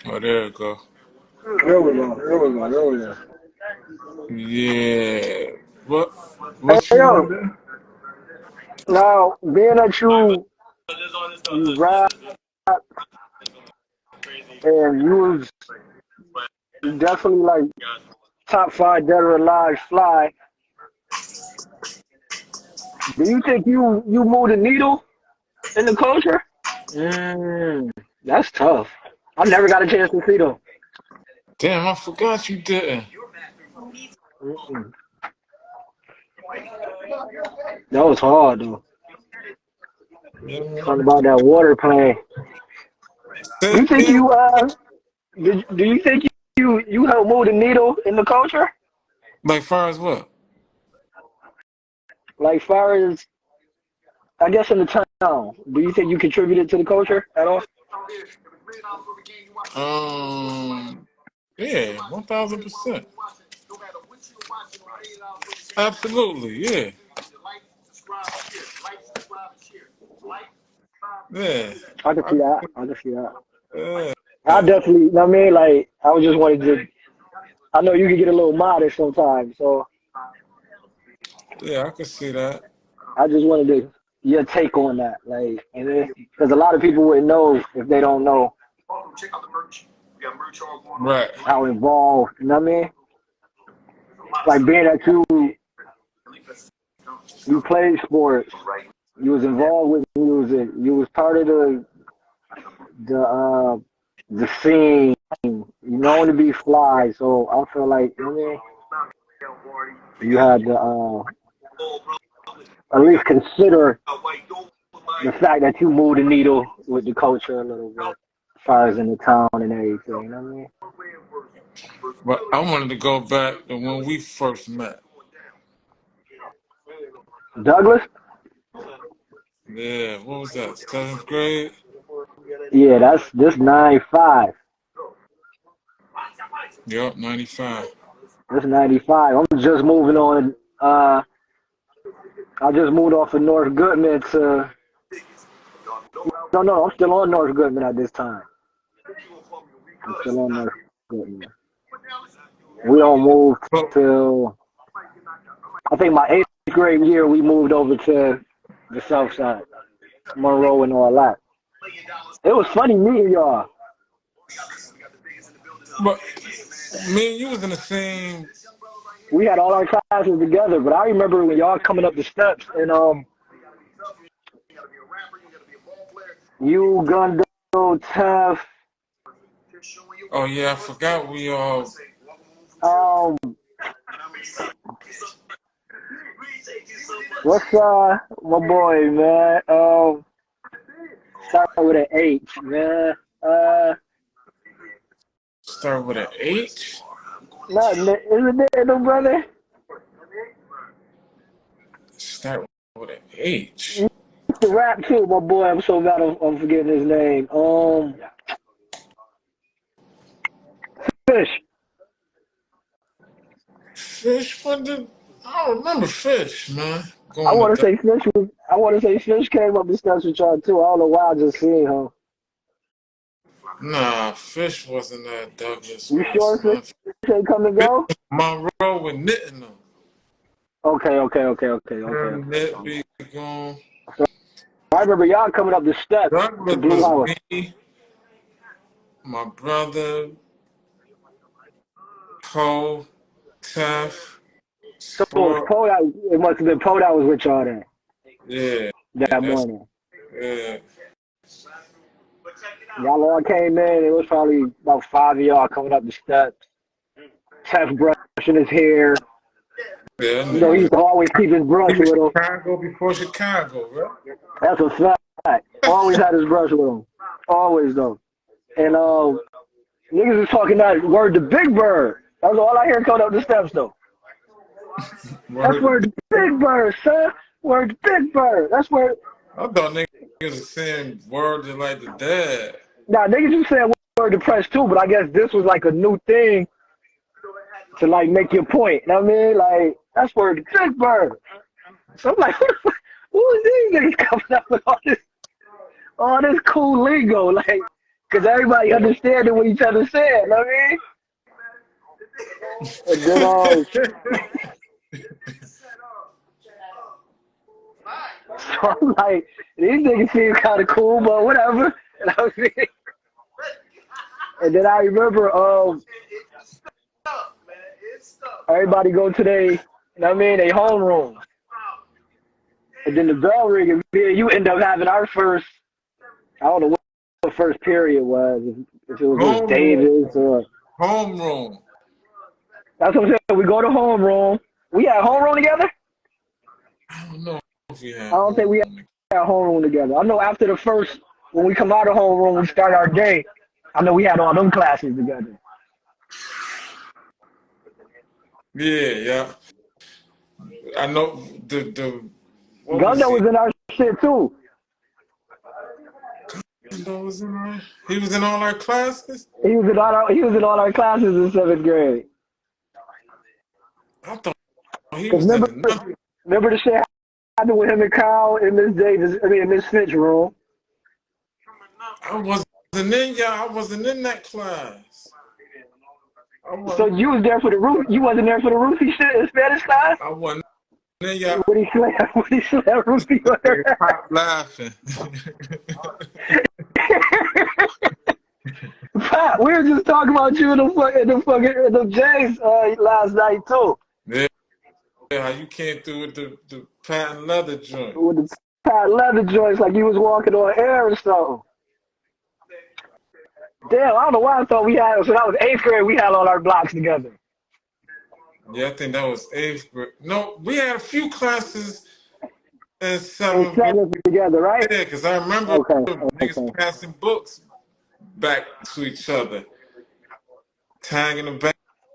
Oh, there we go. There we go. There we go. There we go. Yeah. What? Hey, What you yo. wonder? Now, being that you rap and you was definitely like top five dead or alive fly, do you think you moved the needle in the culture? That's tough. I never got a chance to see them. Damn, I forgot you didn't. Mm-mm. That was hard though. Yeah. Talking about that water play. You think Yeah. do you think you helped move the needle in the culture? Like far as what? Like far as I guess in the town, do you think you contributed to the culture at all? Um. Yeah, 1000%. Absolutely. Yeah. Yeah. I can I, see that. I can see that. yeah. I definitely, you know what I mean, like I was just wanted to. I know you can get a little modest sometimes, so Yeah, I can see that. I just wanted to your take on that, like, and because a lot of people wouldn't know if they don't know Right. how involved. You know what I mean? Like being that you played sports, you was involved with music, you was part of the uh the scene, you known to be fly. So I feel like you know what I mean, you had to at least consider the fact that you moved the needle with the culture a little bit, as far as in the town and everything. You know what I mean? But I wanted to go back to when we first met. Douglas? Yeah, what was that? Seventh grade? Yeah, that's this 95. Yup, 95. This 95. I'm just moving on. I just moved off of North Goodman to. No, I'm still on North Goodman at this time. I'm still on North Goodman. We don't move Well, till I think my eighth grade year. We moved over to the South Side, Monroe and all that. It was funny meeting y'all. but me and you was in the same. We had all our classes together, but I remember when y'all coming up the steps and you Gundo, Tef, Oh yeah, I forgot we all. um what's my boy man? Start with an H, man. Uh Start with an H. not isn't it no brother? Start with an H. He used to rap too, my boy. I'm so bad I'm forgetting his name. Fish. Fish. What did? I don't remember Fish, man. I Going to wanna that. say Fish was I wanna say Fish came up the steps with y'all too. I don't know why I just seen him. Nah, Fish wasn't at Douglas You with us, sure Fish man. ain't come to Fish go? Monroe with knitting them. Okay. Knit be gone. So I remember y'all coming up the steps to Douglas Blue was House. me, my brother, Poe, Tef, So it was Sport. Poe that it must have been Poe that was with y'all Yeah, that that's morning. yeah. Y'all all came in. It was probably about five of y'all coming up the steps. Tef brushing his hair. Yeah, You know, he nigga. used to always keep his He brush was with him. Chicago before Chicago, right? That's a fact. Always had his brush with him. Always though. And niggas was talking that word to Big Bird. That was all I hear coming up the steps though. That's Word. where the Big Bird, son. Where the Big Bird. That's where. I thought niggas was saying words like the dad. Now niggas was saying word to press too, but I guess this was like a new thing to like make your point. You know what I mean? Like that's where the Big Bird. So I'm like, who is these niggas coming up with all this cool lingo? Like Because everybody understanding what each other said, you know what I mean? And then, so I'm like, these niggas seem kind of cool, but whatever. And I was and then I remember, everybody go to they, you know what I mean, they homeroom. And then the bell ring, and me and you end up having our first, I don't know what the first period was, if it was with Davis or. Homeroom. That's what I'm saying. We go to homeroom. We had homeroom together? I don't know if we had I don't think we had homeroom together. I know after the first, when we come out of homeroom, we start our day. I know we had all them classes together. Yeah. I know the what Gundo was in our shit too. Gundo was in our. He was in all our classes. He was in all our classes in 7th grade. I thought he was in the. Remember the shit happened with him and Kyle in Miss Davis, in Miss Finch room. I wasn't in that class. So you was there for the roof. You wasn't there for the Ruthie shit in Spanish class? I wasn't there, y'all. When he slapped Ruthie. Laughing. Pat, we were just talking about you in the Jays last night too. Yeah, how you came through with the patent leather joint. With the patent leather joints, like you was walking on air or something. Damn, I don't know why I thought we had. So that was 8th grade. We had all our blocks together. Yeah, I think that was 8th grade. No, we had a few classes in 7th grade together, right? Yeah, because I remember niggas passing books back to each other, tagging the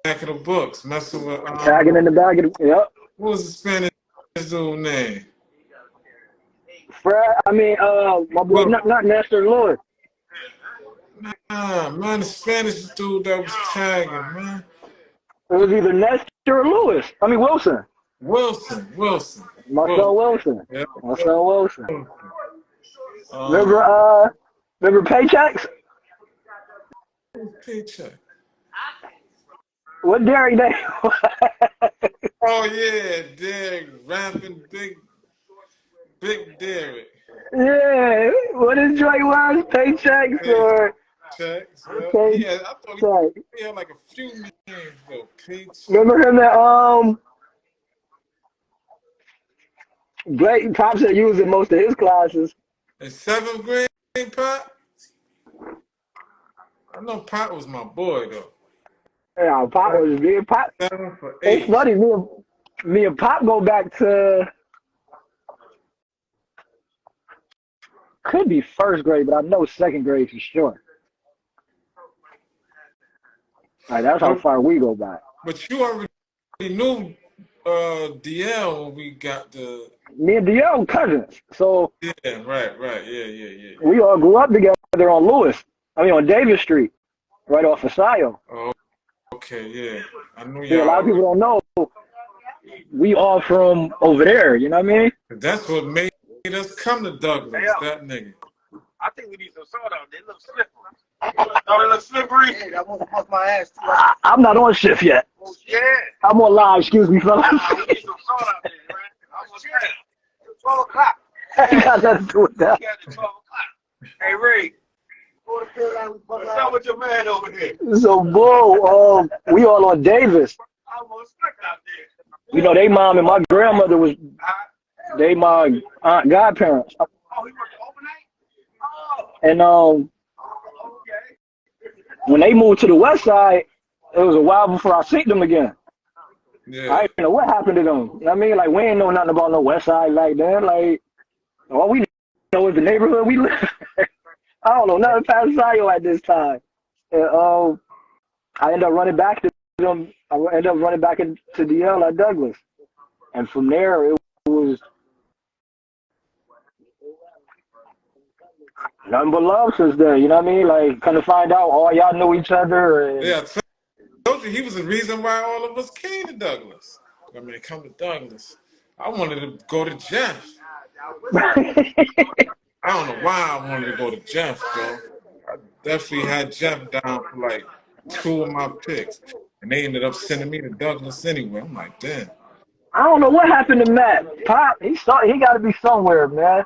back of the books, messing with tagging in the back of the. Yep. What was the Spanish dude's name? Fred. I mean, my boy, not Nestor Lewis. Nah, man, the Spanish dude that was tagging, man. It was either Nestor or Lewis. I mean Wilson. Wilson. Marcel Wilson. Yep. Marcel Wilson. Remember Paychecks? Paycheck. What Derek name? Oh yeah, Derek rapping big Derek. Yeah, what his joint was? Paychecks or checks? Okay. Yeah, I thought he had like a few names though. Paychecks. Remember him that Blake Pop said you was in most of his classes. In 7th grade, Pop? I know Pop was my boy though. Yeah, Pop was me and Pop. 7 for 8. It's funny, me and Pop go back to could be 1st grade, but I know 2nd grade for sure. Like that's how far we go back. But you already knew DL when we got the. Me and DL cousins, so yeah, right, yeah. We all grew up together on on Davis Street, right off of Sayo. Oh, okay, yeah. I knew a lot of people don't know. We all from over there, you know what I mean? That's what made us come to Douglas, that nigga. I think we need some soda. They look slippery. Oh, they look slippery. Hey, I want to fuck my ass too. I'm not on shift yet. Oh, yeah. I'm on live, excuse me, fellas. We need some soda out there, man. I was there. 12 o'clock. I got nothing to do with that. 12 o'clock. Hey, Ray. What's up with your man over here? So, bro, we all on Davis. I almost slipped out there. You know, they mom and my grandmother was, they my aunt godparents. Oh, he worked overnight? Oh. And Okay. when they moved to the west side, it was a while before I seen them again. Yeah. I didn't know what happened to them. You know what I mean? Like, we ain't know nothing about no west side like that. Like, all we know is the neighborhood we live in. I don't know nothing past Sayo at this time. And I ended up running back to them. I ended up running back into DL at Douglas. And from there, it was nothing but love since then. You know what I mean? Like, kind of find out all y'all knew each other. And yeah, I told you he was the reason why all of us came to Douglas. I mean, come to Douglas. I wanted to go to Jeff. I don't know why I wanted to go to Jeff, though. definitely had Jeff down for like 2 of my picks, and they ended up sending me to Douglas anyway. I'm like, damn. I don't know what happened to Matt. Pop, he got to be somewhere, man.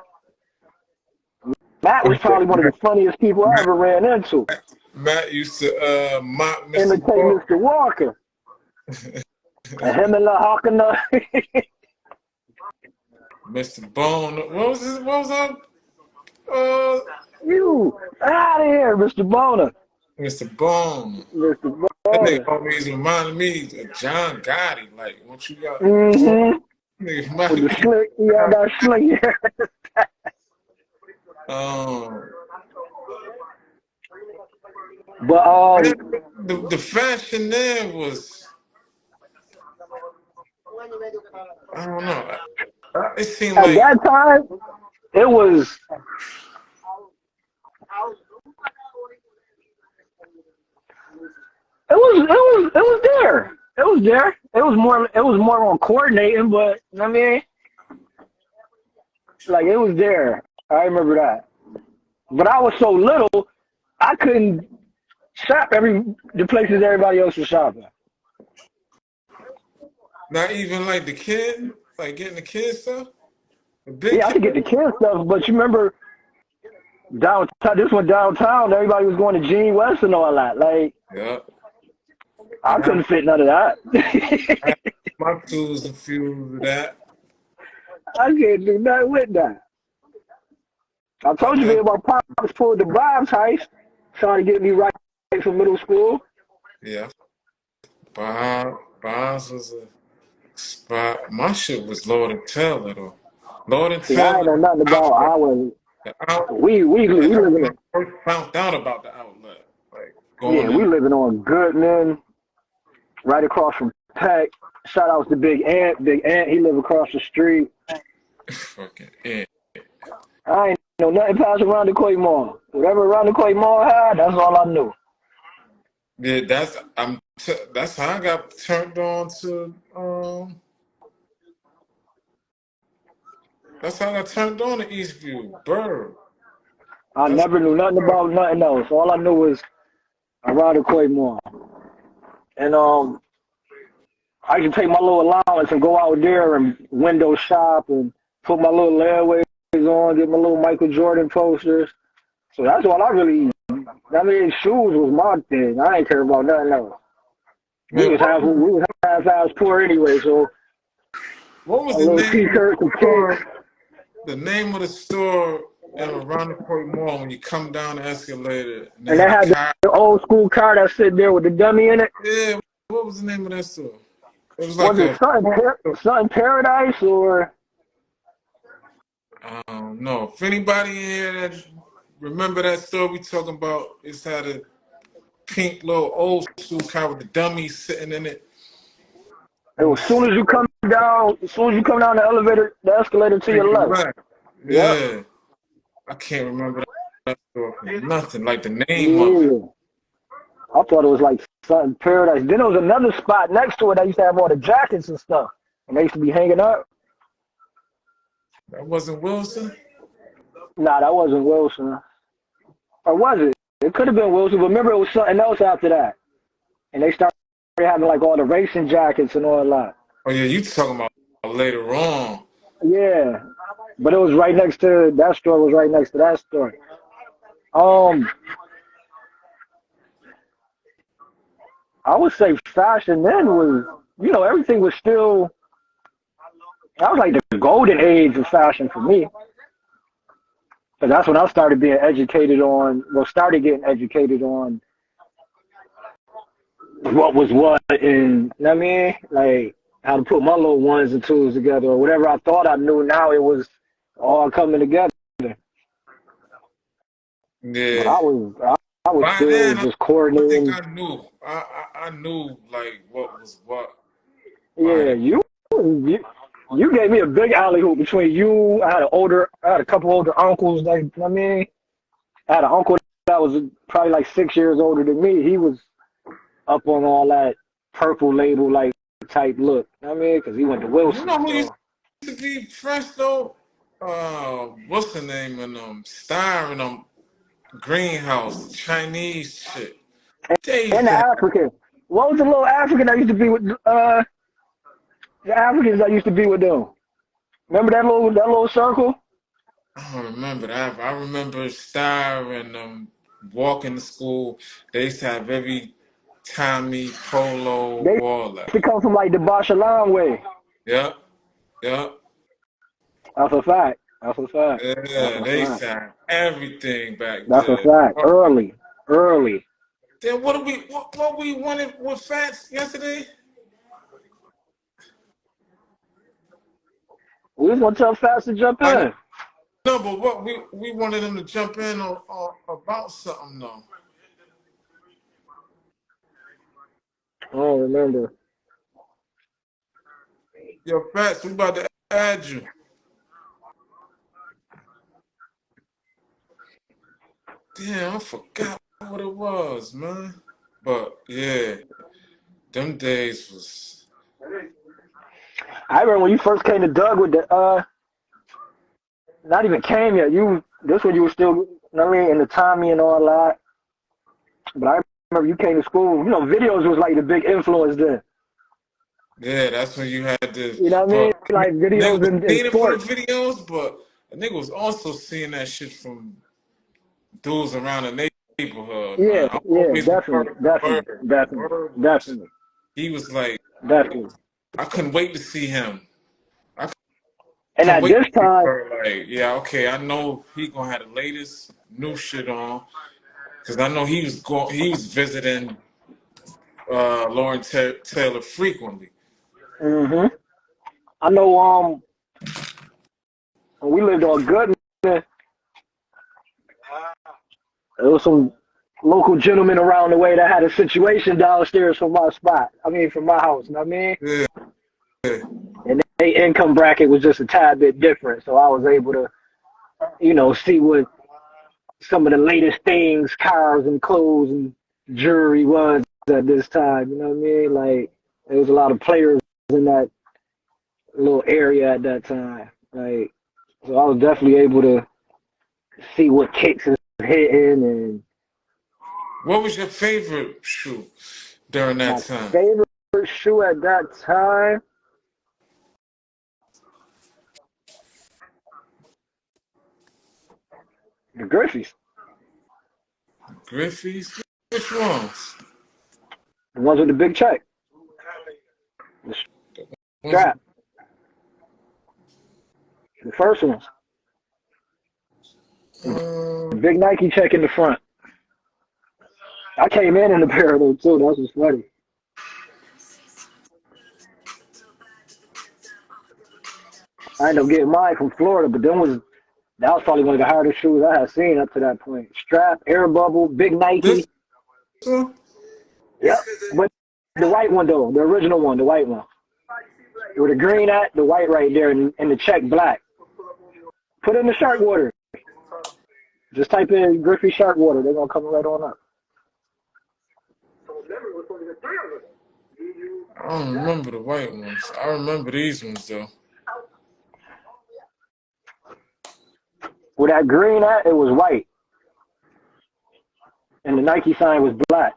Matt Oh was yeah, probably one of the funniest people I Matt, ever ran into. Matt used to mock Mr. Imitate Walker. Mr. Walker. And him and La Hawking. Mr. Bone. What was his? What was that? Uh, You out of here, Mr. Boner. Mr. Bone. Mr. That nigga Boner. always reminded me of John Gotti. Like, what you got? Mm-hmm. Nigga With the reminded me slick, of yeah, John that slick hair. Gotti. But The fashion there was, I don't know. It seemed at like that time, it was there. It was there. It was more on coordinating, but I mean, like it was there. I remember that. But I was so little, I couldn't shop the places everybody else was shopping. not even like the kid, like getting the kid stuff. The big Yeah, I kid. could get the kids stuff, but you remember downtown, this one downtown, everybody was going to Gene West and all that. Like, Yeah. I couldn't fit none of that. I had my tools and few of that. I can't do nothing with that. I told you, man, my pops pulled the Bob's heist, trying to get me right from middle school. Yeah. Bob's was a spot. My shit was Lord and Taylor though. Lord and See, I ain't Taylor, know nothing about our. the outlet. We Like, that's living when I in. first found out about the outlet. Like Yeah, going we in. living on Goodman, right across from Peck. Shout out to Big Ant. Big Ant, he live across the street. Fucking it. I ain't know nothing past around the Coy Mall. Whatever around the Coy Mall had, that's all I knew. Yeah, that's how I got turned on to that's how I got turned on to Eastview. Bird. I That's never knew nothing about nothing else. All I knew was around the Coy Mall. And I could take my little allowance and go out there and window shop and put my little layways on, get my little Michael Jordan posters. So that's all I really. I mean, shoes was my thing. I ain't care about nothing else. We man, was half ass poor anyway, so what was a the little name of the t-shirts and kicks. store? The name of the store in around the Court Mall when you come down the escalator and they And they had a had car. the old school car that sit there with the dummy in it. Yeah, what was the name of that store? It was like Was it a Sun Paradise or? I don't know. If anybody in here that remember that store we talking about, it's had a pink little old school car with the dummy sitting in it. As soon as you come down, the escalator to your left. Right. Yep. Yeah. I can't remember that store for nothing. Like the name of it. Yeah. I thought it was like Sun Paradise. Then there was another spot next to it that used to have all the jackets and stuff. And they used to be hanging up. That wasn't Wilson? Nah, that wasn't Wilson. Or was it? It could have been Wilson, but remember it was something else after that. And they started having like all the racing jackets and all that. Oh yeah, you talking about later on. Yeah. But it was right next to that store was right next to that store. I would say fashion then was, everything was still, that was like the golden age of fashion for me. Because that's when I started getting educated on what was what and, you know what I mean? Like how to put my little ones and twos together or whatever I thought I knew. Now it was all coming together. Yeah. But I was By still then, just I coordinating. think I knew. I knew like what was what. Yeah, you gave me a big alley hoop between you. I had a couple older uncles. Like, you know what I mean, I had an uncle that was probably like 6 years older than me. He was up on all that purple label like type look. You know what I mean, because he went to Wilson. You know who used So to be fresh though? What's the name? And Star and greenhouse, Chinese shit. They used And the to have, African. What was the little African that used to be with the Africans that used to be with them? Remember that little circle? I don't remember that. I remember Star and walking to school. They used to have every Tommy, Polo, They all used that. to come from like the Bashalan way. Yep, yep. That's a fact. That's a fact. That's Yeah, a they used fact. to have everything back That's a then. fact. Early. Early. Then what we wanted with Fats yesterday? We was gonna tell Fast to jump I in. know, but what we wanted them to jump in on about something though. I don't remember. Yo, Fats, we about to add you. Damn, I forgot what it was, man. But yeah, them days was I remember when you first came to Doug with the not even came yet. This when you were still, you know what I mean, in the Tommy and all that. But I remember you came to school. You know, videos was like the big influence then. yeah. That's when you had this. You know what I mean? But Like nigga videos was in seeing it from the sports. videos, but a nigga was also seeing that shit from dudes around the neighborhood, Yeah, man. I yeah, always definitely, remember definitely, Bird. definitely, Bird was, definitely, he was like, definitely. I couldn't wait to see him. I And couldn't at wait this to see time, Bird. Like, yeah, okay, I know he gonna have the latest new shit on, cause I know he was visiting Lauren Taylor frequently. I know when we lived on Goodman, there was some local gentleman around the way that had a situation downstairs from my spot. I mean, from my house. You know what I mean? Yeah, yeah. And their income bracket was just a tad bit different, so I was able to, see what some of the latest things, cars and clothes and jewelry was at this time. You know what I mean? Like there was a lot of players in that little area at that time. Like so I was definitely able to see what kicks is hitting and What was your favorite shoe during that my time? favorite shoe at that time. The Griffies. Griffey's? Which ones? The ones with the big check. The Was strap. The first ones. The big Nike check in the front. I came in a pair of those too. That was funny. I ended up getting mine from Florida, but that was probably one of the hardest shoes I had seen up to that point. Strap, air bubble, big this Nike. one? Yep. But the white one though, the original one, the white one. With the green at, the white right there, and the check black. Put in the shark water. Just type in Griffey shark water. They're gonna come right on up. I don't remember the white ones. I remember these ones though. With that green at, it was white, and the Nike sign was black.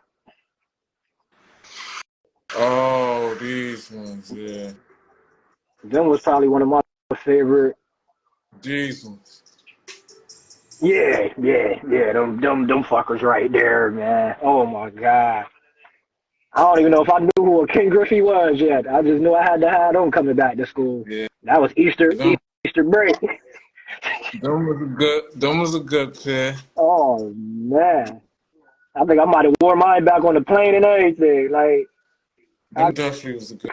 Oh, these ones, yeah. Them was probably one of my favorite. These ones. Yeah. Them fuckers right there, man. Oh my god. I don't even know if I knew who a King Griffey was yet. I just knew I had to have them coming back to school. Yeah. That was Easter Them, break. them was a good pair. Oh man. I think I might have wore mine back on the plane and everything. Like Them definitely was a good